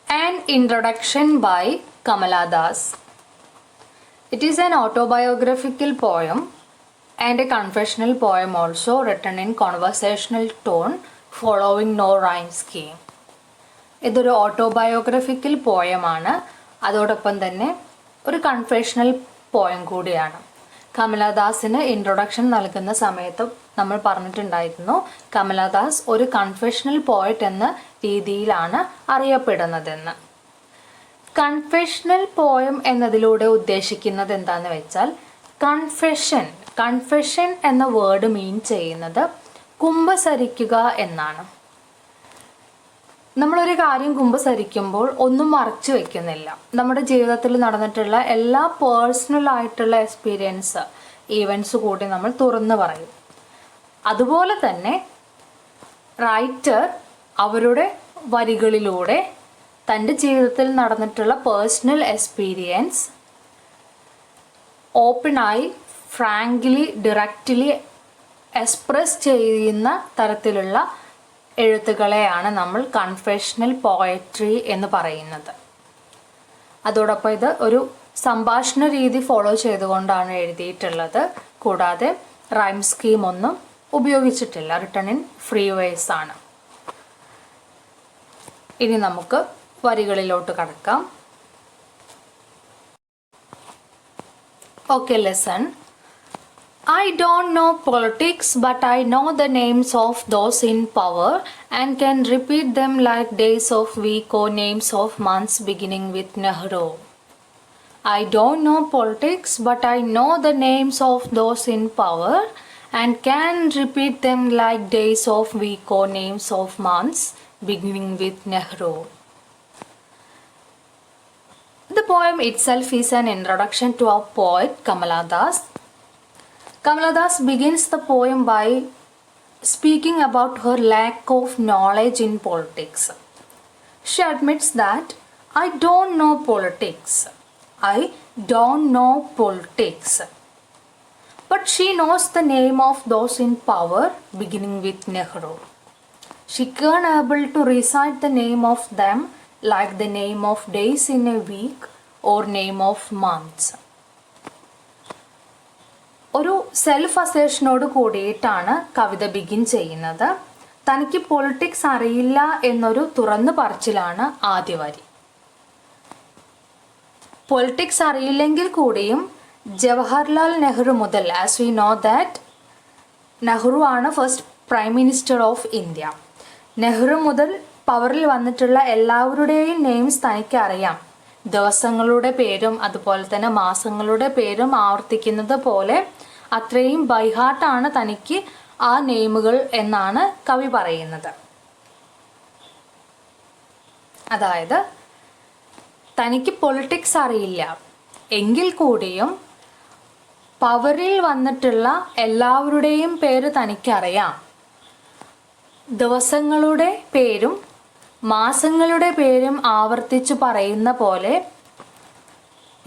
An introduction by Kamala Das. It is an autobiographical poem and a confessional poem also written in conversational tone following no rhyme scheme. ഇതൊരു autobiographical പോയമാണ്, അതോടൊപ്പം തന്നെ ഒരു confessional poem കൂടിയാണ്. കമലാദാസിന് introduction നൽകുന്ന സമയത്ത് നമ്മൾ പറഞ്ഞിട്ടുണ്ടായിരുന്നു, കമലാദാസ് ഒരു കൺഫെഷണൽ പോയറ്റ് എന്ന രീതിയിലാണ് അറിയപ്പെടുന്നതെന്ന്. കൺഫെഷണൽ പോയം എന്നതിലൂടെ ഉദ്ദേശിക്കുന്നത് എന്താണെന്ന് വെച്ചാൽ, കൺഫെഷൻ എന്ന വേർഡ് മീൻ ചെയ്യുന്നത് കുമ്പസരിക്കുക എന്നാണ്. നമ്മളൊരു കാര്യം കുമ്പസരിക്കുമ്പോൾ ഒന്നും മറച്ചു വെക്കുന്നില്ല. നമ്മുടെ ജീവിതത്തിൽ നടന്നിട്ടുള്ള എല്ലാ പേഴ്സണൽ ആയിട്ടുള്ള എക്സ്പീരിയൻസ്, ഈവൻസ് കൂടി നമ്മൾ തുറന്നു പറയും. അതുപോലെ തന്നെ റൈറ്റർ അവരുടെ വരികളിലൂടെ തൻ്റെ ജീവിതത്തിൽ നടന്നിട്ടുള്ള പേഴ്സണൽ എക്സ്പീരിയൻസ് ഓപ്പണായി, ഫ്രാങ്ക്ലി, ഡയറക്റ്റ്ലി എക്സ്പ്രസ് ചെയ്യുന്ന തരത്തിലുള്ള എഴുത്തുകളെയാണ് നമ്മൾ കൺഫെഷണൽ പോയട്രി എന്ന് പറയുന്നത്. അതോടൊപ്പം ഇത് ഒരു സംഭാഷണ രീതി ഫോളോ ചെയ്തുകൊണ്ടാണ് എഴുതിയിട്ടുള്ളത്. കൂടാതെ റൈം സ്കീം ഒന്നും ഉപയോഗിച്ചിട്ടില്ല. റിട്ടൺ ഇൻ ഫ്രീ വേഴ്സ് ആണ്. ഇനി നമുക്ക് വരികളിലോട്ട് കടക്കാം. Okay, lesson. I don't know politics, but I know the names of those in power and can repeat them like days of week or names of months beginning with Nehru. I don't know politics, but I know the names of those in power and can repeat them like days of week or names of months beginning with Nehru. The poem itself is an introduction to our poet Kamala Das. Kamala Das begins the poem by speaking about her lack of knowledge in politics. She admits that I don't know politics. I don't know politics. But she knows the name of those in power beginning with Nehru. She can't able to recite the name of them like the name of days in a week or name of months. ഒരു self അസേഷനോട് കൂടിയിട്ടാണ് കവിത begin ചെയ്യുന്നത്. തനിക്ക് politics അറിയില്ല എന്നൊരു തുറന്നു പറച്ചിലാണ് ആദ്യ വരി. Politics അറിയില്ലെങ്കിൽ കൂടിയും ജവഹർലാൽ നെഹ്റു മുതൽ, as we know that Nehru ആണ് first prime minister of India. Nehru മുതൽ പവറിൽ വന്നിട്ടുള്ള എല്ലാവരുടെയും നെയിംസ് തനിക്ക് അറിയാം. ദിവസങ്ങളുടെ പേരും അതുപോലെ തന്നെ മാസങ്ങളുടെ പേരും ആവർത്തിക്കുന്നത് പോലെ അത്രയും ബൈഹാർട്ടാണ് തനിക്ക് ആ നെയിമുകൾ എന്നാണ് കവി പറയുന്നത്. അതായത് തനിക്ക് പൊളിറ്റിക്സ് അറിയില്ല എങ്കിൽ കൂടിയും പവറിൽ വന്നിട്ടുള്ള എല്ലാവരുടെയും പേര് തനിക്കറിയാം. ദിവസങ്ങളുടെ പേരും മാസങ്ങളുടെ പേരും ആവർത്തിച്ചു പറയുന്ന പോലെ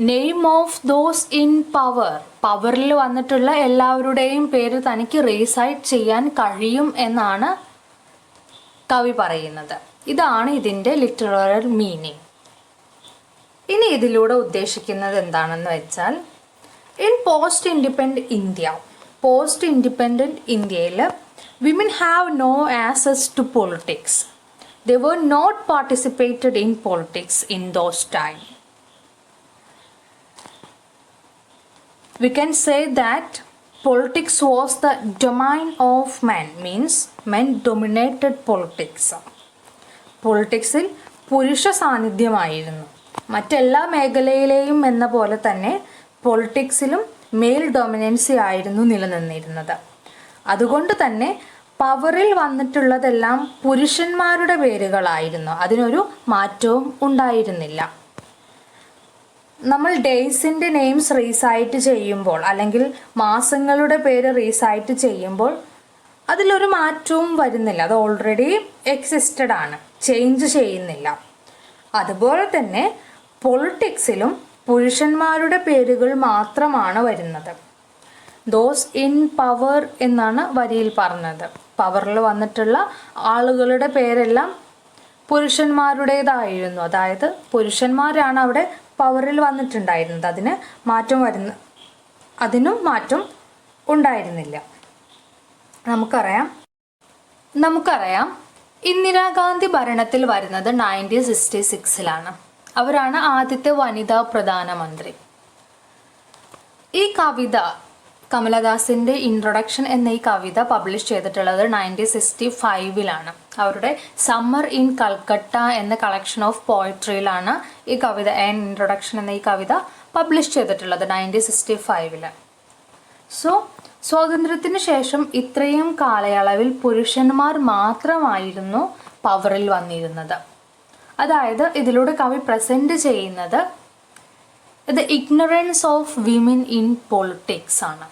name of those in power, പവറിൽ വന്നിട്ടുള്ള എല്ലാവരുടെയും പേര് തനിക്ക് റീസൈറ്റ് ചെയ്യാൻ കഴിയും എന്നാണ് കവി പറയുന്നത്. ഇതാണ് ഇതിൻ്റെ ലിറ്റററി മീനിങ്. ഇനി ഇതിലൂടെ ഉദ്ദേശിക്കുന്നത് എന്താണെന്ന് വെച്ചാൽ, ഇൻ പോസ്റ്റ് ഇൻഡിപെൻഡൻറ്റ് ഇന്ത്യയിൽ women have no access to politics. They were not participated in politics in those times. We can say that politics was the domain of men, means men dominated politics. പൊളിറ്റിക്സിൽ പുരുഷ സാന്നിധ്യമായിരുന്നു. മറ്റെല്ലാ മേഖലയിലെയും എന്ന പോലെ തന്നെ പൊളിറ്റിക്സിലും mail ഡൊമിനൻസി ആയിരുന്നു നിലനിന്നിരുന്നത്. അതുകൊണ്ട് തന്നെ പവറിൽ വന്നിട്ടുള്ളതെല്ലാം പുരുഷന്മാരുടെ പേരുകളായിരുന്നു. അതിനൊരു മാറ്റവും ഉണ്ടായിരുന്നില്ല. നമ്മൾ ഡേയ്സിൻ്റെ നെയിംസ് റീസൈറ്റ് ചെയ്യുമ്പോൾ അല്ലെങ്കിൽ മാസങ്ങളുടെ പേര് റീസൈറ്റ് ചെയ്യുമ്പോൾ അതിലൊരു മാറ്റവും വരുന്നില്ല. അത് ഓൾറെഡി എക്സിസ്റ്റഡ് ആണ്, ചേഞ്ച് ചെയ്യുന്നില്ല. അതുപോലെ തന്നെ പൊളിറ്റിക്സിലും പുരുഷന്മാരുടെ പേരുകൾ മാത്രമാണ് വരുന്നത്. ദോസ് ഇൻ പവർ എന്നാണ് വരിയിൽ പറഞ്ഞത്. പവറിൽ വന്നിട്ടുള്ള ആളുകളുടെ പേരെല്ലാം പുരുഷന്മാരുടേതായിരുന്നു. അതായത് പുരുഷന്മാരാണ് അവിടെ പവറിൽ വന്നിട്ടുണ്ടായിരുന്നത്. അതിനും മാറ്റം ഉണ്ടായിരുന്നില്ല. നമുക്കറിയാം ഇന്ദിരാഗാന്ധി ഭരണത്തിൽ വരുന്നത് 1966 അവരാണ് ആദ്യത്തെ വനിതാ പ്രധാനമന്ത്രി. ഈ കവിത, കമലദാസിൻ്റെ ഇൻട്രൊഡക്ഷൻ എന്ന ഈ കവിത പബ്ലിഷ് ചെയ്തിട്ടുള്ളത് 1965 അവരുടെ സമ്മർ ഇൻ കൽക്കട്ട എന്ന കളക്ഷൻ ഓഫ് പോയട്രിയിലാണ് ഈ കവിത, ആൻ ഇൻട്രൊഡക്ഷൻ എന്ന ഈ കവിത പബ്ലിഷ് ചെയ്തിട്ടുള്ളത് 1965. സോ സ്വാതന്ത്ര്യത്തിന് ശേഷം ഇത്രയും കാലയളവിൽ പുരുഷന്മാർ മാത്രമായിരുന്നു പവറിൽ വന്നിരുന്നത്. അതായത് ഇതിലൂടെ കവി പ്രസൻറ്റ് ചെയ്യുന്നത് the ignorance of women in politics ആണ്.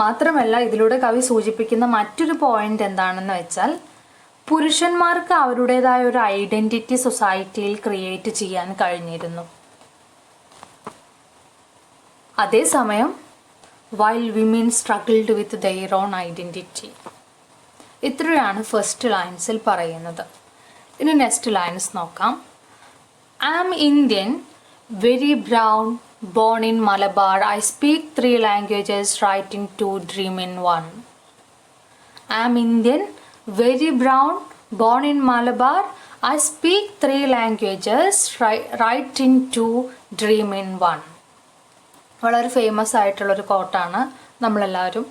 മാത്രമല്ല ഇതിലൂടെ കവി സൂചിപ്പിക്കുന്ന മറ്റൊരു പോയിന്റ് എന്താണെന്ന് വെച്ചാൽ, പുരുഷന്മാർക്ക് അവരുടേതായ ഒരു ഐഡന്റിറ്റി സൊസൈറ്റിയിൽ ക്രിയേറ്റ് ചെയ്യാൻ കഴിഞ്ഞിരുന്നു. അതേസമയം while women struggled with their own identity. ഇത്രയാണ് ഫസ്റ്റ് ലൈൻസിൽ പറയുന്നത്. ഇനി നെക്സ്റ്റ് ലൈൻസ് നോക്കാം. I am Indian, very brown, born in Malabar. I speak 3 languages, writing 2, dream in 1. I am Indian, very brown, born in Malabar. I speak 3 languages, writing 2, dream in 1. വളരെ famous ആയിട്ടുള്ളൊരു കോട്ടാണ്, നമ്മളെല്ലാവരും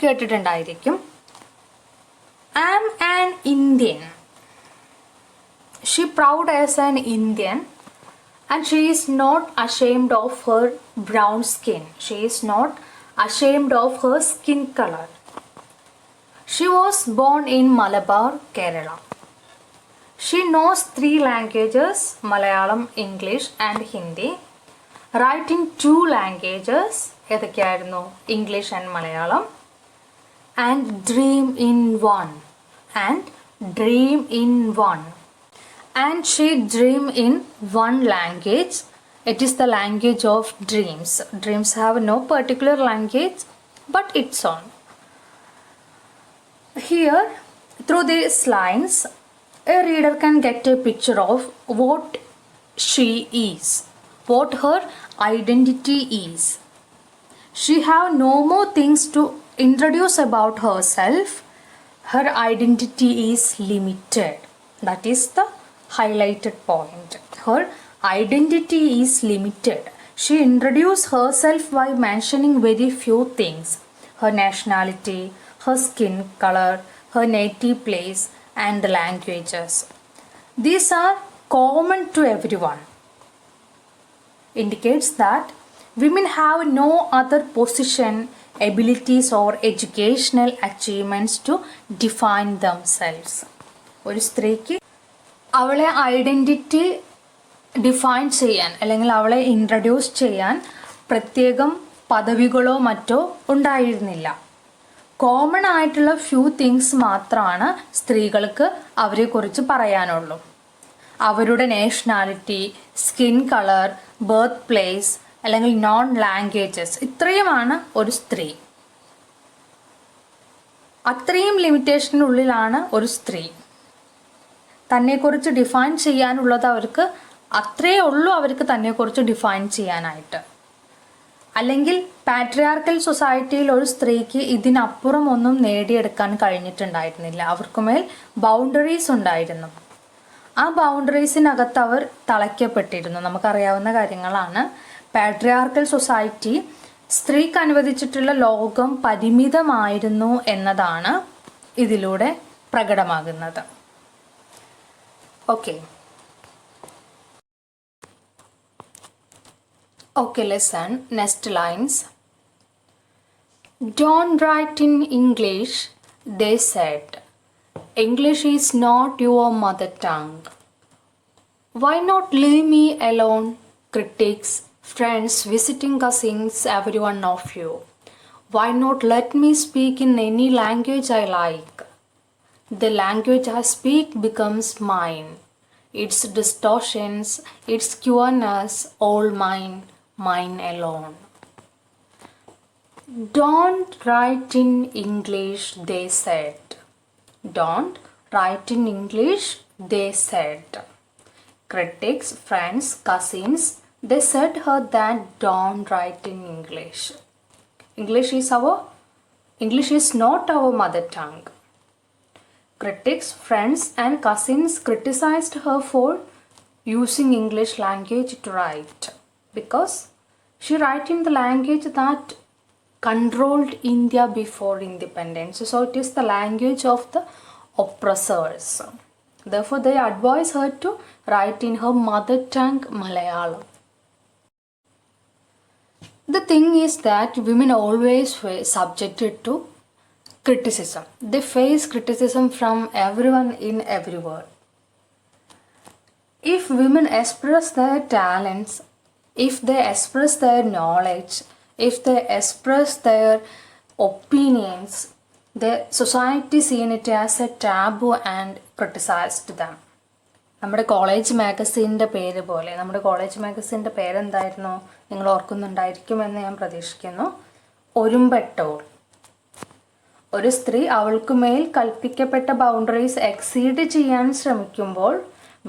കേട്ടിട്ടുണ്ടായിരിക്കും. I am an Indian. She proud as an Indian and she is not ashamed of her brown skin. She is not ashamed of her skin color. She was born in Malabar, Kerala. She knows 3 languages, Malayalam, English and Hindi. Writing 2 languages, ഏതൊക്കെയായിരുന്നു? English and Malayalam. And dream in 1. And she dream in 1 language. It is the language of dreams. Dreams have no particular language, but its own. Here, through these lines, a reader can get a picture of what she is, what her identity is. She have no more things to introduce about herself. Her identity is limited. That is the highlighted point. Her identity is limited. She introduced herself by mentioning very few things: her nationality, her skin color, her native place and languages. These are common to everyone. Indicates that women have no other position, abilities or educational achievements to define themselves. ഒരു സ്ത്രീക്ക് അവളെ identity define ചെയ്യാൻ അല്ലെങ്കിൽ അവളെ introduce ചെയ്യാൻ പ്രത്യേകം പദവികളോ മറ്റോ ഉണ്ടായിരുന്നില്ല. കോമൺ ആയിട്ടുള്ള ഫ്യൂ തിങ്സ് മാത്രമാണ് സ്ത്രീകൾക്ക് അവരെക്കുറിച്ച് പറയാനുള്ളൂ. അവരുടെ nationality, skin colour, birth place അല്ലെങ്കിൽ നോൺ ലാംഗ്വേജസ്, ഇത്രയുമാണ് ഒരു സ്ത്രീ. അത്രയും ലിമിറ്റേഷനുള്ളിലാണ് ഒരു സ്ത്രീ. തന്നെക്കുറിച്ച് ഡിഫൈൻ ചെയ്യാനുള്ളത് അവർക്ക് അത്രയേ ഉള്ളൂ, അവർക്ക് തന്നെക്കുറിച്ച് ഡിഫൈൻ ചെയ്യാനായിട്ട്. അല്ലെങ്കിൽ പാട്രിയാർക്കൽ സൊസൈറ്റിയിൽ ഒരു സ്ത്രീക്ക് ഇതിനപ്പുറം ഒന്നും നേടിയെടുക്കാൻ കഴിഞ്ഞിട്ടുണ്ടായിരുന്നില്ല. അവർക്കുമേൽ ബൗണ്ടറീസ് ഉണ്ടായിരുന്നു. ആ ബൗണ്ടറീസിനകത്ത് അവർ തളയ്ക്കപ്പെട്ടിരുന്നു. നമുക്കറിയാവുന്ന കാര്യങ്ങളാണ്. പാട്രിയാർക്കൽ സൊസൈറ്റി സ്ത്രീക്ക് അനുവദിച്ചിട്ടുള്ള ലോകം പരിമിതമായിരുന്നു എന്നതാണ് ഇതിലൂടെ പ്രകടമാകുന്നത്. Okay, listen. Next lines. Don't write in English, they said. English is not your mother tongue. Why not leave me alone? Critics, friends, visiting cousins, every one of you. Why not let me speak in any language I like? The language I speak becomes mine. Its distortions, its cureness, all mine, mine alone. Don't write in English, they said. Don't write in English, they said. Critics, friends, cousins, they said her that don't write in English. English is not our mother tongue. Critics, friends and cousins criticized her for using English language to write because she write in the language that controlled India before independence. So it is the language of the oppressors. Therefore, they advise her to write in her mother tongue, Malayalam. The thing is that women always were subjected to criticism. They face criticism from everyone in everywhere. If women express their talents, if they express their knowledge, if they express their opinions, the society seen it as a taboo and criticized them. നമ്മുടെ college മാഗസീൻ്റെ പേര് പോലെ, നമ്മുടെ college മാഗസീൻ്റെ പേരെന്തായിരുന്നു നിങ്ങൾ ഓർക്കുന്നുണ്ടായിരിക്കുമെന്ന് ഞാൻ പ്രതീക്ഷിക്കുന്നു. ഒരുമ്പെട്ടോൾ. ഒരു സ്ത്രീ അവൾക്ക് മേൽ കൽപ്പിക്കപ്പെട്ട ബൗണ്ടറീസ് എക്സീഡ് ചെയ്യാൻ ശ്രമിക്കുമ്പോൾ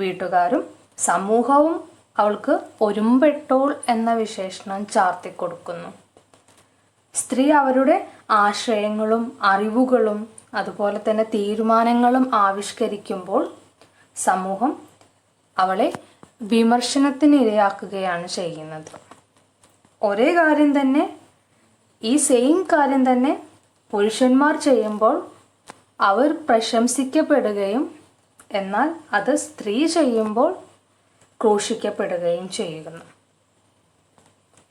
വീട്ടുകാരും സമൂഹവും അവൾക്ക് ഒരുമ്പെട്ടോൾ എന്ന വിശേഷണം ചാർത്തിക്കൊടുക്കുന്നു. സ്ത്രീ അവരുടെ ആശയങ്ങളും അറിവുകളും അതുപോലെ തന്നെ തീരുമാനങ്ങളും ആവിഷ്കരിക്കുമ്പോൾ സമൂഹം അവളെ വിമർശനത്തിന് ഇരയാക്കുകയാണ് ചെയ്യുന്നത്. ഒരേ കാര്യം തന്നെ, ഈ സെയിം കാര്യം തന്നെ പുരുഷന്മാർ ചെയ്യുമ്പോൾ അവർ പ്രശംസിക്കപ്പെടുകയും എന്നാൽ അത് സ്ത്രീ ചെയ്യുമ്പോൾ ക്രൂശിക്കപ്പെടുകയും ചെയ്യുന്നു.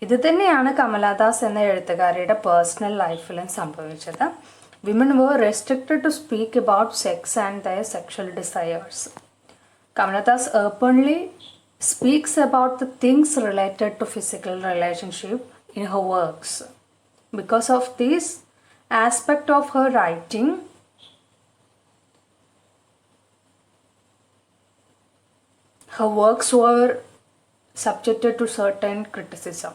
ഇത് തന്നെയാണ് കമലാദാസ് എന്ന എഴുത്തുകാരിയുടെ പേഴ്സണൽ ലൈഫിലും സംഭവിച്ചത്. Women were restricted to speak about sex and their sexual desires. Kamaladas openly speaks about the things related to physical relationship in her works. Because of this aspect of her writing, her works were subjected to certain criticism.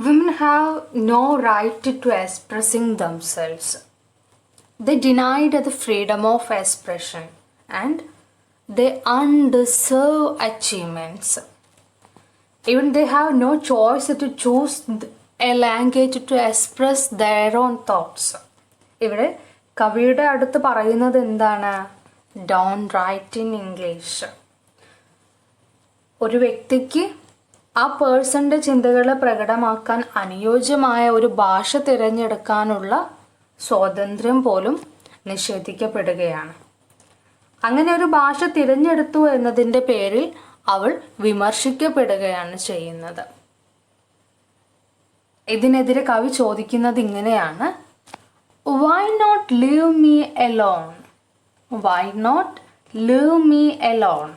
Women have no right to expressing themselves. They denied the freedom of expression and they undeserve achievements. Even they have no choice to choose a language to express their own thoughts. ഇവിടെ കവിയുടെ അടുത്ത് പറയുന്നത് എന്താണ്? Don't write in English. ഒരു വ്യക്തിക്ക് ആ പേഴ്സൻ്റെ ചിന്തകളെ പ്രകടമാക്കാൻ അനുയോജ്യമായ ഒരു ഭാഷ തിരഞ്ഞെടുക്കാനുള്ള സ്വാതന്ത്ര്യം പോലും നിഷേധിക്കപ്പെടുകയാണ്. അങ്ങനെ ഒരു ഭാഷ തിരഞ്ഞെടുത്തു എന്നതിൻ്റെ പേരിൽ അവൾ വിമർശിക്കപ്പെടുകയാണ് ചെയ്യുന്നത്. ഇതിനെതിരെ കവി ചോദിക്കുന്നത് ഇങ്ങനെയാണ്: Why not leave me alone? Why not leave me alone?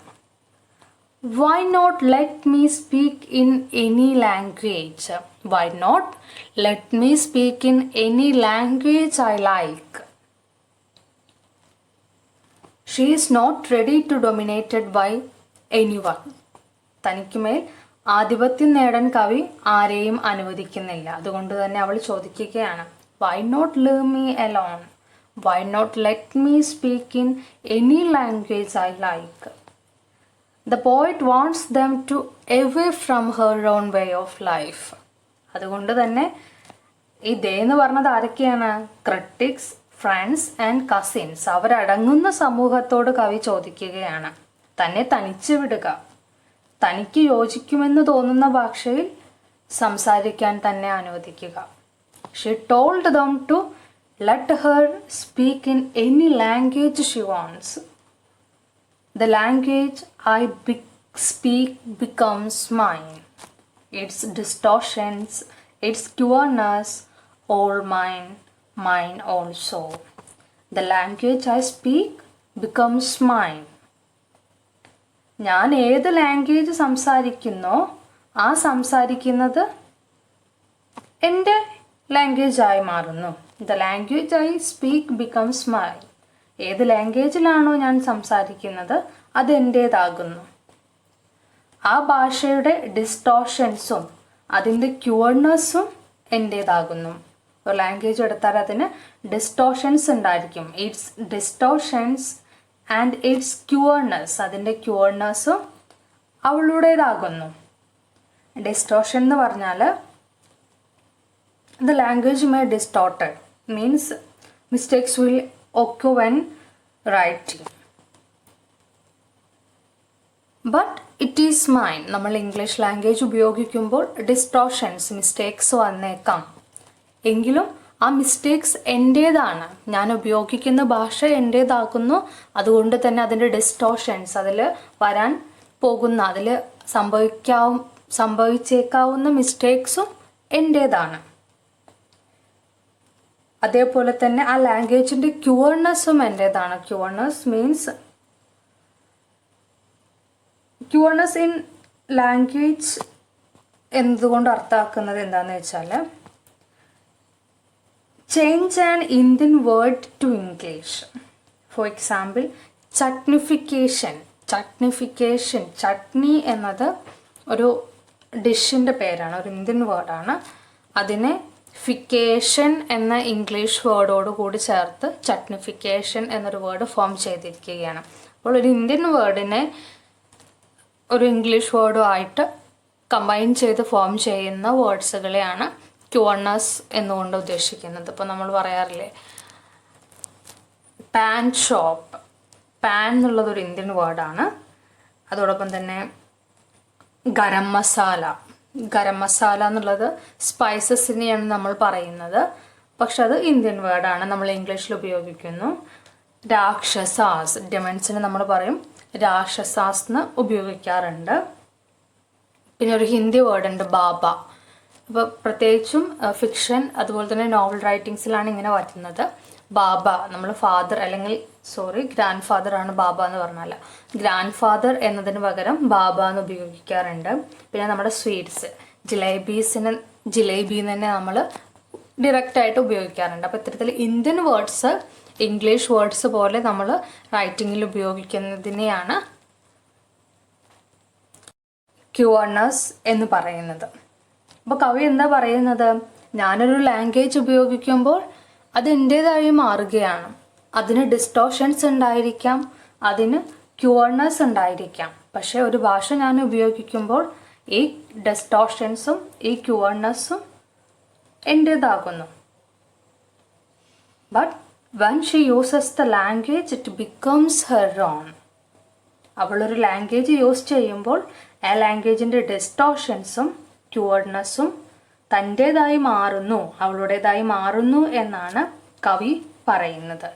Why not let me speak in any language? Why not let me speak in any language I like? She is not ready to dominated by anyone. തനിക്കുമേൽ ആധിപത്യം നേടാൻ കവി ആരെയും അനുവദിക്കുന്നില്ല. അതുകൊണ്ട് തന്നെ അവൾ ചോദിക്കുകയാണ്: Why not leave me alone? Why not let me speak in any language I like? The poet wants them to away from her own way of life. അതുകൊണ്ട് തന്നെ ഈ ദേ എന്ന് പറഞ്ഞത് ആരൊക്കെയാണ്? Critics, friends and cousins. അവരടങ്ങുന്ന സമൂഹത്തോട് കവി ചോദിക്കുകയാണ് തന്നെ തനിച്ചു വിടുക, തനിക്ക് യോജിക്കുമെന്ന് തോന്നുന്ന ഭാഷയിൽ സംസാരിക്കാൻ തന്നെ അനുവദിക്കുക. She told them to let her speak in any language she wants. The language I speak becomes mine. Its distortions, its pureness, all mine, mine also. The language I speak becomes mine. ഞാൻ ഏത് language സംസാരിക്കുന്നോ ആ സംസാരിക്കുന്നത് എൻ്റെ ലാംഗ്വേജായി മാറുന്നു. The language I speak becomes mine. ഏത് ലാംഗ്വേജിലാണോ ഞാൻ സംസാരിക്കുന്നത് അത് എൻ്റേതാകുന്നു. ആ ഭാഷയുടെ ഡിസ്റ്റോർഷൻസും അതിൻ്റെ ക്യൂർനെസ്സും എൻ്റേതാകുന്നു. ഒരു ലാംഗ്വേജ് എടുത്താൽ അതിന് ഡിസ്റ്റോർഷൻസ് ഉണ്ടായിരിക്കും. ഇറ്റ്സ് ഡിസ്റ്റോർഷൻസ് ആൻഡ് ഇറ്റ്സ് ക്യൂർനെസ്, അതിൻ്റെ ക്യൂർനെസ്സും അവളുടേതാകുന്നു. ഡിസ്റ്റോർഷൻ എന്ന് പറഞ്ഞാൽ the language may distorted means mistakes will occur when writing. But it is mine. നമ്മൾ ഇംഗ്ലീഷ് ലാംഗ്വേജ് ഉപയോഗിക്കുമ്പോൾ ഡിസ്റ്റോർഷൻസ് മിസ്റ്റേക്സ് വന്നേക്കാം. എങ്കിലും ആ മിസ്റ്റേക്സ് എൻ്റേതാണ്. ഞാൻ ഉപയോഗിക്കുന്ന ഭാഷ എൻ്റേതാക്കുന്നു. അതുകൊണ്ട് തന്നെ അതിൻ്റെ ഡിസ്റ്റോർഷൻസ്, അതിൽ വരാൻ പോകുന്ന, അതിൽ സംഭവിച്ചേക്കാവുന്ന മിസ്റ്റേക്സും എൻ്റേതാണ്. അതേപോലെ തന്നെ ആ ലാംഗ്വേജിൻ്റെ ക്യൂർനെസ്സും എൻ്റേതാണ്. ക്യൂർനെസ് ഇൻ ലാംഗ്വേജ് എന്തുകൊണ്ട് അർത്ഥമാക്കുന്നത് എന്താണെന്ന് വെച്ചാൽ change an Indian word to English. For example chutnification. Chutney എന്നത് ഒരു ഡിഷിൻ്റെ പേരാണ്, ഒരു ഇന്ത്യൻ വേർഡാണ്. അതിനെ ഫിക്കേഷൻ എന്ന ഇംഗ്ലീഷ് വേർഡോട് കൂടി ചേർത്ത് ചട്നിഫിക്കേഷൻ എന്നൊരു വേർഡ് ഫോം ചെയ്തിരിക്കുകയാണ്. അപ്പോൾ ഒരു ഇന്ത്യൻ വേർഡിനെ ഒരു ഇംഗ്ലീഷ് വേർഡുമായിട്ട് കമ്പൈൻ ചെയ്ത് ഫോം ചെയ്യുന്ന വേർഡ്സുകളെയാണ് ക്യൂർനെസ് എന്നുകൊണ്ട് ഉദ്ദേശിക്കുന്നത്. ഇപ്പോൾ നമ്മൾ പറയാറില്ലേ പാൻ ഷോപ്പ്. പാൻ എന്നുള്ളതൊരു ഇന്ത്യൻ വേർഡാണ്. അതോടൊപ്പം തന്നെ ഗരം മസാല എന്നുള്ളത് സ്പൈസസിനെയാണ് നമ്മൾ പറയുന്നത്, പക്ഷെ അത് ഇന്ത്യൻ വേർഡാണ്, നമ്മൾ ഇംഗ്ലീഷിൽ ഉപയോഗിക്കുന്നു. രാക്ഷസാസ്, ഡെമൻസിന് നമ്മൾ പറയും രാക്ഷസാസ് എന്ന് ഉപയോഗിക്കാറുണ്ട്. പിന്നെ ഒരു ഹിന്ദി വേർഡ് ഉണ്ട് ബാബ. അപ്പോൾ പ്രത്യേകിച്ചും ഫിക്ഷൻ അതുപോലെ തന്നെ നോവൽ റൈറ്റിങ്സിലാണ് ഇങ്ങനെ വരുന്നത്. ബാബ, നമ്മൾ ഫാദർ അല്ലെങ്കിൽ ഗ്രാൻഡ് ഫാദർ ആണ് ബാബ എന്ന് പറഞ്ഞാൽ. ഗ്രാൻഡ് ഫാദർ എന്നതിന് പകരം ബാബ എന്ന് ഉപയോഗിക്കാറുണ്ട്. പിന്നെ നമ്മുടെ സ്വീറ്റ്സ്, ജിലേബി തന്നെ നമ്മൾ ഡയറക്റ്റായിട്ട് ഉപയോഗിക്കാറുണ്ട്. അപ്പോൾ ഇത്തരത്തിൽ ഇന്ത്യൻ വേർഡ്സ് ഇംഗ്ലീഷ് വേർഡ്സ് പോലെ നമ്മൾ റൈറ്റിങ്ങിൽ ഉപയോഗിക്കുന്നതിനെയാണ് ക്യൂർനെസ് എന്ന് പറയുന്നത്. അപ്പോൾ കവി എന്താ പറയുന്നത്? ഞാനൊരു ലാംഗ്വേജ് ഉപയോഗിക്കുമ്പോൾ അത് എൻ്റേതായി മാറുകയാണ്. അതിന് ഡിസ്റ്റോർഷൻസ് ഉണ്ടായിരിക്കാം, അതിന് ക്യൂർനെസ് ഉണ്ടായിരിക്കാം. പക്ഷേ ഒരു ഭാഷ ഞാൻ ഉപയോഗിക്കുമ്പോൾ ഈ ഡിസ്റ്റോർഷൻസും ഈ ക്യൂർനെസ്സും എൻ്റേതാകുന്നു. But when she uses the language it becomes her own. അവളൊരു ലാംഗ്വേജ് യൂസ് ചെയ്യുമ്പോൾ ആ ലാംഗ്വേജിൻ്റെ ഡിസ്റ്റോർഷൻസും ക്യൂർനെസ്സും തൻ്റേതായി മാറുന്നു, അവളുടേതായി മാറുന്നു എന്നാണ് കവി പറയുന്നത്.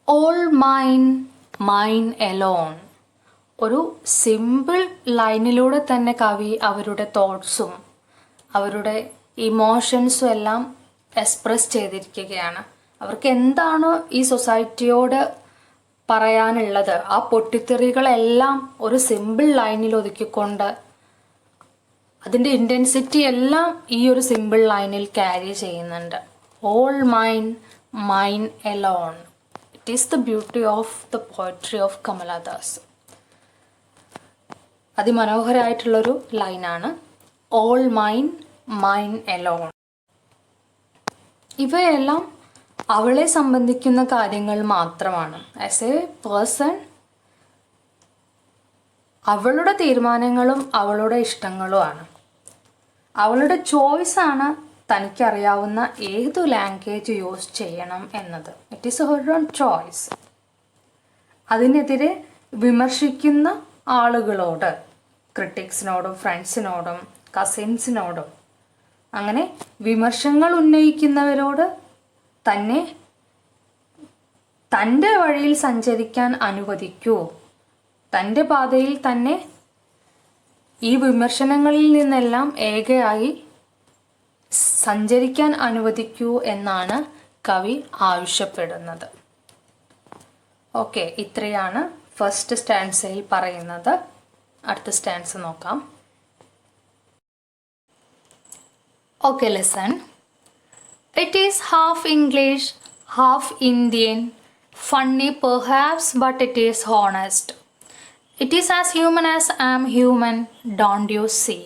All mine alone. ഒരു സിമ്പിൾ ലൈനിലൂടെ തന്നെ കവി അവരുടെ തോട്ട്സും അവരുടെ ഇമോഷൻസും എല്ലാം എക്സ്പ്രസ് ചെയ്തിരിക്കുകയാണ്. അവർക്ക് എന്താണോ ഈ സൊസൈറ്റിയോട് പറയാനുള്ളത് ആ പൊട്ടിത്തെറികളെല്ലാം ഒരു സിമ്പിൾ ലൈനിൽ ഒതുക്കിക്കൊണ്ട് അതിൻ്റെ ഇൻറ്റൻസിറ്റി എല്ലാം ഈ ഒരു സിമ്പിൾ ലൈനിൽ ക്യാരി ചെയ്യുന്നുണ്ട്. All mine alone. It is the beauty of the poetry of Kamala Das. അതിമനോഹരമായിട്ടുള്ളൊരു ലൈനാണ് ഓൾ മൈൻ എലോൺ. ഇവയെല്ലാം അവളെ സംബന്ധിക്കുന്ന കാര്യങ്ങൾ മാത്രമാണ്. ആസ് എ പേഴ്സൺ അവളുടെ തീരുമാനങ്ങളും അവളുടെ ഇഷ്ടങ്ങളുമാണ്. അവളുടെ ചോയ്സാണ് തനിക്കറിയാവുന്ന ഏതു ലാംഗ്വേജ് യൂസ് ചെയ്യണം എന്നത്. It is her own choice. അതിനെതിരെ വിമർശിക്കുന്ന ആളുകളോട്, ക്രിട്ടിക്സിനോടും ഫ്രണ്ട്സിനോടും കസിൻസിനോടും അങ്ങനെ വിമർശങ്ങൾ ഉന്നയിക്കുന്നവരോട് തന്നെ തൻ്റെ വഴിയിൽ സഞ്ചരിക്കാൻ അനുവദിക്കൂ, തൻ്റെ പാതയിൽ തന്നെ ഈ വിമർശനങ്ങളിൽ നിന്നെല്ലാം ഏകയായി സഞ്ചരിക്കാൻ അനുവദിക്കൂ എന്നാണ് കവി ആവശ്യപ്പെടുന്നത്. ഓക്കെ, ഇത്രയാണ് ഫസ്റ്റ് സ്റ്റാൻസയിൽ പറയുന്നത്. അടുത്ത സ്റ്റാൻസ് നോക്കാം. Okay, listen. It is half English, half Indian, funny perhaps, but it is honest. It is as human as I am human, don't you see?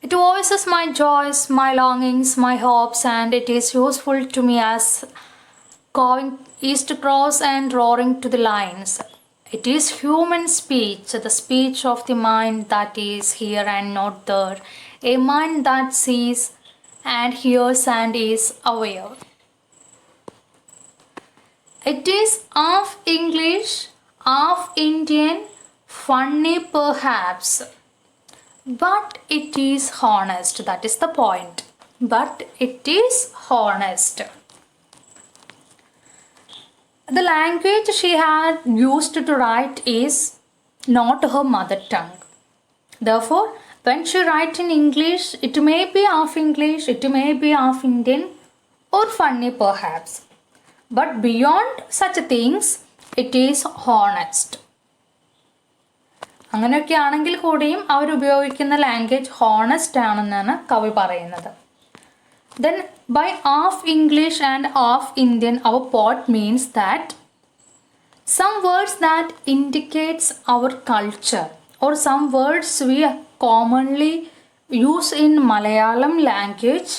It voices my joys, my longings, my hopes, and it is useful to me as cawing is to cross and roaring to the lions. It is human speech, the speech of the mind that is here and not there, a mind that sees and hears and is aware. It is half English, half Indian, funny perhaps, but it is honest. That is the point. But it is honest. The language she had used to write is not her mother tongue. Therefore, when she writes in English, it may be half English, it may be half Indian, or funny perhaps. But beyond such things, it is honest. അങ്ങനെയൊക്കെ ആണെങ്കിൽ കൂടിയും അവരുപയോഗിക്കുന്ന language honest ആണെന്നാണ് കവി പറയുന്നത്. Then by half English and half Indian, our poet means that some words that indicates our culture or some words we commonly use in Malayalam language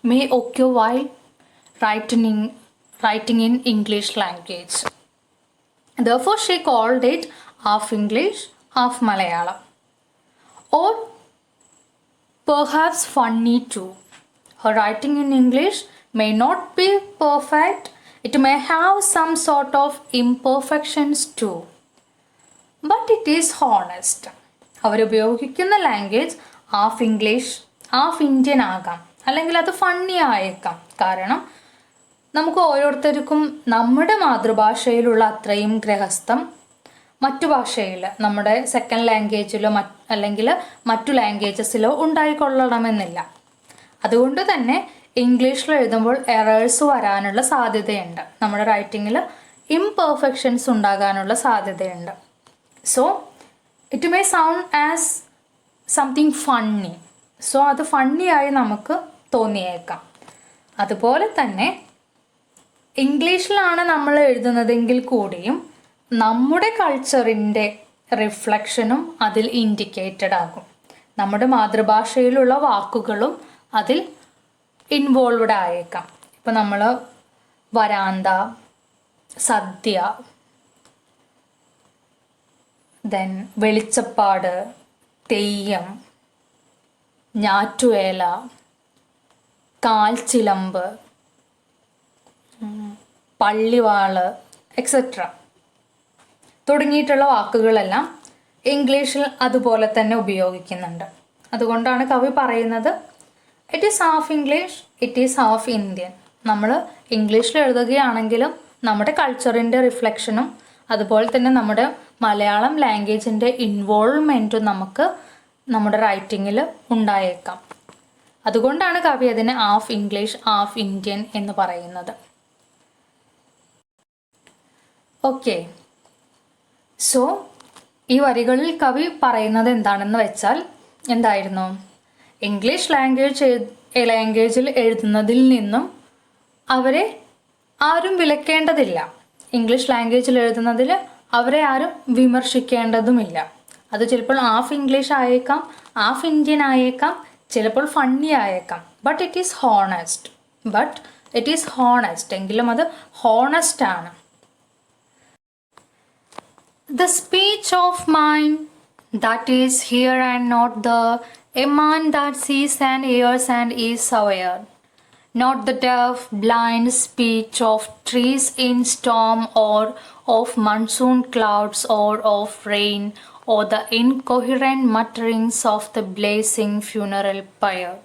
may occur while writing in English language. Therefore, she called it half English, half Malayalam, or perhaps funny too. Her writing in English may not be perfect, it may have some sort of imperfections too, but it is honest. അവരുപയോഗിക്കുന്ന language half English half Indian ആകാം, അല്ലെങ്കിൽ അത് funny ആയേക്കാം. കാരണം നമുക്ക് ഓരോരുത്തർക്കും നമ്മുടെ മാതൃഭാഷയിലുള്ള അത്രയും ഗ്രഹസ്ഥം മറ്റു ഭാഷയിൽ നമ്മുടെ സെക്കൻഡ് ലാംഗ്വേജിലോ അല്ലെങ്കിൽ മറ്റു ലാംഗ്വേജസിലോ ഉണ്ടായിക്കൊള്ളണമെന്നില്ല. അതുകൊണ്ട് തന്നെ ഇംഗ്ലീഷിൽ എഴുതുമ്പോൾ എറേഴ്സ് വരാനുള്ള സാധ്യതയുണ്ട്, നമ്മുടെ റൈറ്റിങ്ങിൽ ഇംപെർഫെക്ഷൻസ് ഉണ്ടാകാനുള്ള സാധ്യതയുണ്ട്. So it may sound as something funny. So അത് ഫണ്ണിയായി നമുക്ക് തോന്നിയേക്കാം. അതുപോലെ തന്നെ ഇംഗ്ലീഷിലാണ് നമ്മൾ എഴുതുന്നതെങ്കിൽ കൂടിയും നമ്മുടെ കൾച്ചറിൻ്റെ റിഫ്ലക്ഷനും അതിൽ ഇൻഡിക്കേറ്റഡ് ആകും. നമ്മുടെ മാതൃഭാഷയിലുള്ള വാക്കുകളും അതിൽ ഇൻവോൾവ്ഡ് ആയേക്കാം. ഇപ്പം നമ്മൾ വരാന്ത, സദ്യ, ദെൻ വെളിച്ചപ്പാട്, തെയ്യം, ഞാറ്റുവേല, കാൽച്ചിലമ്പ്, പള്ളിവാള് എക്സെട്ര തുടങ്ങിയിട്ടുള്ള വാക്കുകളെല്ലാം ഇംഗ്ലീഷിൽ അതുപോലെ തന്നെ ഉപയോഗിക്കുന്നുണ്ട്. അതുകൊണ്ടാണ് കവി പറയുന്നത് it is half English, it is half Indian. നമ്മൾ ഇംഗ്ലീഷിൽ എഴുതുകയാണെങ്കിലും നമ്മുടെ കൾച്ചറിൻ്റെ റിഫ്ലക്ഷനും അതുപോലെ തന്നെ നമ്മുടെ മലയാളം ലാംഗ്വേജിൻ്റെ ഇൻവോൾവ്മെൻറ്റും നമുക്ക് നമ്മുടെ റൈറ്റിങ്ങിൽ ഉണ്ടായേക്കാം. അതുകൊണ്ടാണ് കവി അതിനെ ഹാഫ് ഇംഗ്ലീഷ് ഹാഫ് ഇന്ത്യൻ എന്ന് പറയുന്നത്. ഓക്കെ, സോ ഈ വരികളിൽ കവി പറയുന്നത് എന്താണെന്ന് വെച്ചാൽ എന്തായിരുന്നു, ഇംഗ്ലീഷ് ലാംഗ്വേജിൽ എഴുതുന്നതിൽ നിന്നും അവരെ ആരും വിലക്കേണ്ടതില്ല. ഇംഗ്ലീഷ് ലാംഗ്വേജിൽ എഴുതുന്നതിൽ അവരെ ആരും വിമർശിക്കേണ്ടതുമില്ല. അത് ചിലപ്പോൾ ഹാഫ് ഇംഗ്ലീഷ് ആയേക്കാം, ഹാഫ് ഇന്ത്യൻ ആയേക്കാം, ചിലപ്പോൾ ഫണ്ണി ആയേക്കാം. ബട്ട് ഇറ്റ് ഈസ് ഹോണസ്റ്റ് എങ്കിലും അത് ഹോണസ്റ്റ് ആണ്. The speech of mind that is here and not there, a man that sees and hears and is aware, not the deaf, blind speech of trees in storm or of monsoon clouds or of rain or the incoherent mutterings of the blazing funeral pyre.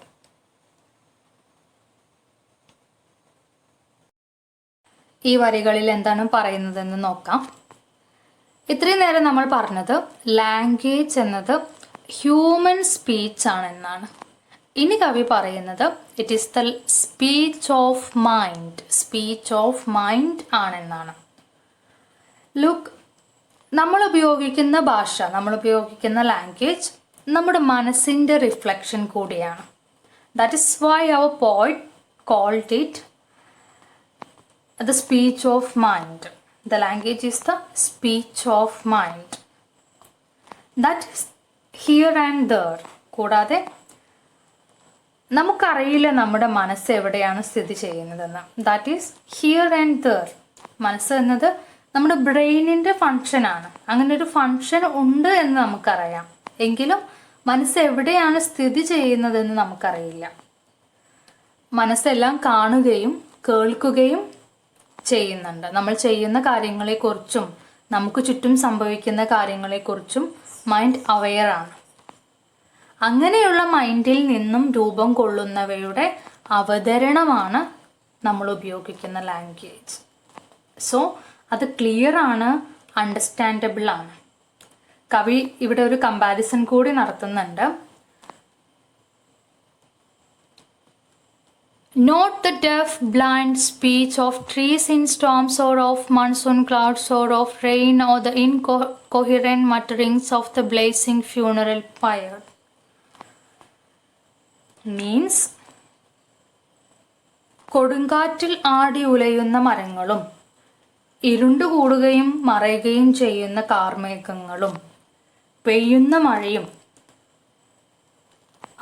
ഈ വരികളിൽ എന്താണ് പറയുന്നതെന്ന് നോക്കാം. ഇത്രയും നേരം നമ്മൾ പറഞ്ഞത് language എന്നത് ഹ്യൂമൻ സ്പീച്ച് ആണെന്നാണ്. ഇനി കവി പറയുന്നത് it is the speech of mind ആണെന്നാണ്. ലുക്ക്, നമ്മൾ ഉപയോഗിക്കുന്ന ഭാഷ, നമ്മൾ ഉപയോഗിക്കുന്ന ലാംഗ്വേജ് നമ്മുടെ മനസ്സിൻ്റെ റിഫ്ലക്ഷൻ കൂടിയാണ്. ദാറ്റ് ഇസ് വൈ അവർ poet called it the speech of mind. The language is the speech of mind. That is here and there. കൂടാതെ നമുക്കറിയില്ല നമ്മുടെ മനസ്സ് എവിടെയാണ് സ്ഥിതി ചെയ്യുന്നതെന്ന്. That is here and there. മനസ്സ് എന്നത് നമ്മുടെ ബ്രെയിനിൻ്റെ ഫങ്ഷനാണ്. അങ്ങനെ ഒരു ഫങ്ഷൻ ഉണ്ട് എന്ന് നമുക്കറിയാം, എങ്കിലും മനസ്സ് എവിടെയാണ് സ്ഥിതി ചെയ്യുന്നതെന്ന് നമുക്കറിയില്ല. മനസ്സെല്ലാം കാണുകയും കേൾക്കുകയും ചെയ്യുന്നുണ്ട്. നമ്മൾ ചെയ്യുന്ന കാര്യങ്ങളെക്കുറിച്ചും നമുക്ക് ചുറ്റും സംഭവിക്കുന്ന കാര്യങ്ങളെക്കുറിച്ചും മൈൻഡ് അവെയർ ആണ്. അങ്ങനെയുള്ള മൈൻഡിൽ നിന്നും രൂപം കൊള്ളുന്നവയുടെ അവതരണമാണ് നമ്മൾ ഉപയോഗിക്കുന്ന ലാംഗ്വേജ്. സോ അത് ക്ലിയർ ആണ്, അണ്ടർസ്റ്റാൻഡബിൾ ആണ്. കവി ഇവിടെ ഒരു കമ്പാരിസൺ കൂടി നടത്തുന്നുണ്ട്. Note the deaf, blind speech of trees in storms, or of monsoon clouds, or of rain, or the incoherent mutterings of the blazing funeral pyre. Means, കൊടുങ്കാറ്റിൽ ആടി ഉലയുന്ന മരങ്ങളും ഇരുണ്ടുകൂടുകയും മറയുകയും ചെയ്യുന്ന കാർമേഘങ്ങളും പെയ്യുന്ന മഴയും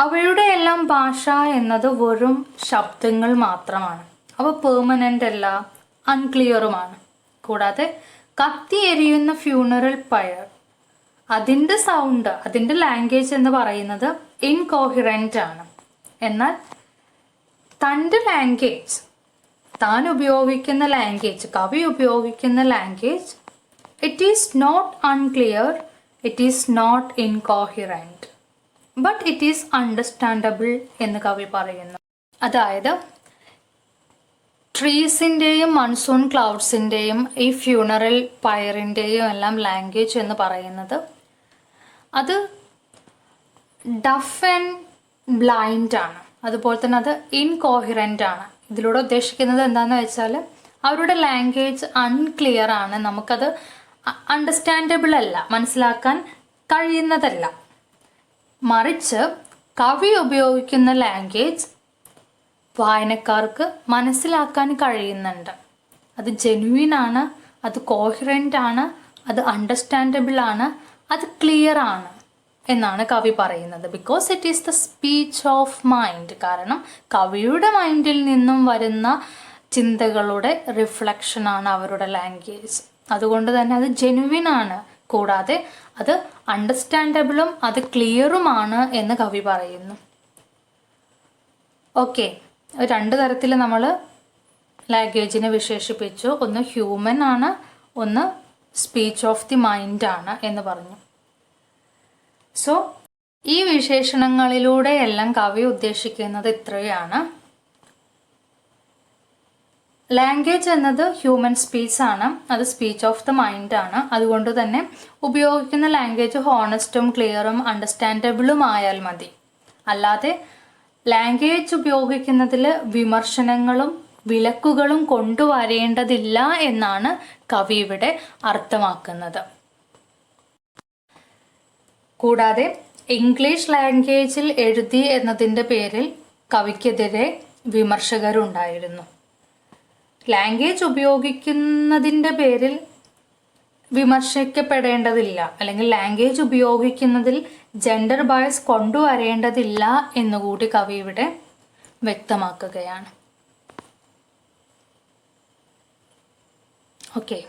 അവയുടെ എല്ലാം ഭാഷ എന്നത് വെറും ശബ്ദങ്ങൾ മാത്രമാണ്. അവ പെർമനൻ്റ് അല്ല, അൺക്ലിയറുമാണ്. കൂടാതെ കത്തി എരിയുന്ന ഫ്യൂണറൽ പയർ, അതിൻ്റെ സൗണ്ട്, അതിൻ്റെ ലാംഗ്വേജ് എന്ന് പറയുന്നത് ഇൻകോഹിറൻ്റ് ആണ്. എന്നാൽ തൻ്റെ ലാംഗ്വേജ്, താൻ ഉപയോഗിക്കുന്ന ലാംഗ്വേജ്, കവി ഉപയോഗിക്കുന്ന language, it is not unclear, it is not incoherent, but it is understandable എന്ന് കവി പറയുന്നു. അതായത് ട്രീസിൻ്റെയും മൺസൂൺ ക്ലൗഡ്സിൻ്റെയും ഈ ഫ്യൂണറൽ പയറിൻ്റെയും എല്ലാം ലാംഗ്വേജ് എന്ന് പറയുന്നത് അത് ഡഫ് ആൻഡ് ബ്ലൈൻഡ് ആണ്. അതുപോലെ തന്നെ അത് ഇൻകോഹിറൻ്റ് ആണ്. ഇതിലൂടെ ഉദ്ദേശിക്കുന്നത് എന്താണെന്ന് വെച്ചാൽ അവരുടെ ലാംഗ്വേജ് അൺക്ലിയർ ആണ്, നമുക്കത് അണ്ടർസ്റ്റാൻഡബിൾ അല്ല, മനസ്സിലാക്കാൻ കഴിയുന്നതല്ല. മറിച്ച് കവി ഉപയോഗിക്കുന്ന ലാംഗ്വേജ് വായനക്കാർക്ക് മനസ്സിലാക്കാൻ കഴിയുന്നുണ്ട്. അത് ജെന്യുവിൻ ആണ്, അത് കോഹിറൻ്റ് ആണ്, അത് അണ്ടർസ്റ്റാൻഡബിൾ ആണ്, അത് ക്ലിയർ ആണ് എന്നാണ് കവി പറയുന്നത്. Because it is the speech of mind. കാരണം കവിയുടെ മൈൻഡിൽ നിന്നും വരുന്ന ചിന്തകളുടെ റിഫ്ലക്ഷനാണ് അവരുടെ ലാംഗ്വേജ്. അതുകൊണ്ട് തന്നെ അത് ജെന്യുവിൻ ആണ്, കൂടാതെ അത് അണ്ടർസ്റ്റാൻഡബിളും അത് ക്ലിയറുമാണ് എന്ന് കവി പറയുന്നു. ഓക്കെ, രണ്ട് തരത്തിൽ നമ്മൾ ലാംഗ്വേജിനെ വിശേഷിപ്പിച്ചു. ഒന്ന് ഹ്യൂമൻ ആണ്, ഒന്ന് സ്പീച്ച് ഓഫ് ദി മൈൻഡ് ആണ് എന്ന് പറഞ്ഞു. സോ ഈ വിശേഷണങ്ങളിലൂടെ എല്ലാം കവി ഉദ്ദേശിക്കുന്നത് ഇത്രയാണ്. ലാംഗ്വേജ് എന്നത് ഹ്യൂമൻ സ്പീച്ച് ആണ്, അത് സ്പീച്ച് ഓഫ് ദ മൈൻഡ് ആണ്. അതുകൊണ്ട് തന്നെ ഉപയോഗിക്കുന്ന ലാംഗ്വേജ് ഹോണസ്റ്റും ക്ലിയറും അണ്ടർസ്റ്റാൻഡബിളും ആയാൽ മതി. അല്ലാതെ ലാംഗ്വേജ് ഉപയോഗിക്കുന്നതിൽ വിമർശനങ്ങളും വിലക്കുകളും കൊണ്ടുവരേണ്ടതില്ല എന്നാണ് കവി ഇവിടെ അർത്ഥമാക്കുന്നത്. കൂടാതെ ഇംഗ്ലീഷ് ലാംഗ്വേജിൽ എഴുതി എന്നതിൻ്റെ പേരിൽ കവിക്കെതിരെ വിമർശകരുണ്ടായിരുന്നു. ലാംഗ്വേജ് ഉപയോഗിക്കുന്നതിൻ്റെ പേരിൽ വിമർശിക്കപ്പെടേണ്ടതില്ല, അല്ലെങ്കിൽ ലാംഗ്വേജ് ഉപയോഗിക്കുന്നതിൽ ജെൻഡർ ബയസ് കൊണ്ടുവരേണ്ടതില്ല എന്നുകൂടി കവി ഇവിടെ വ്യക്തമാക്കുകയാണ്. ഓക്കെ.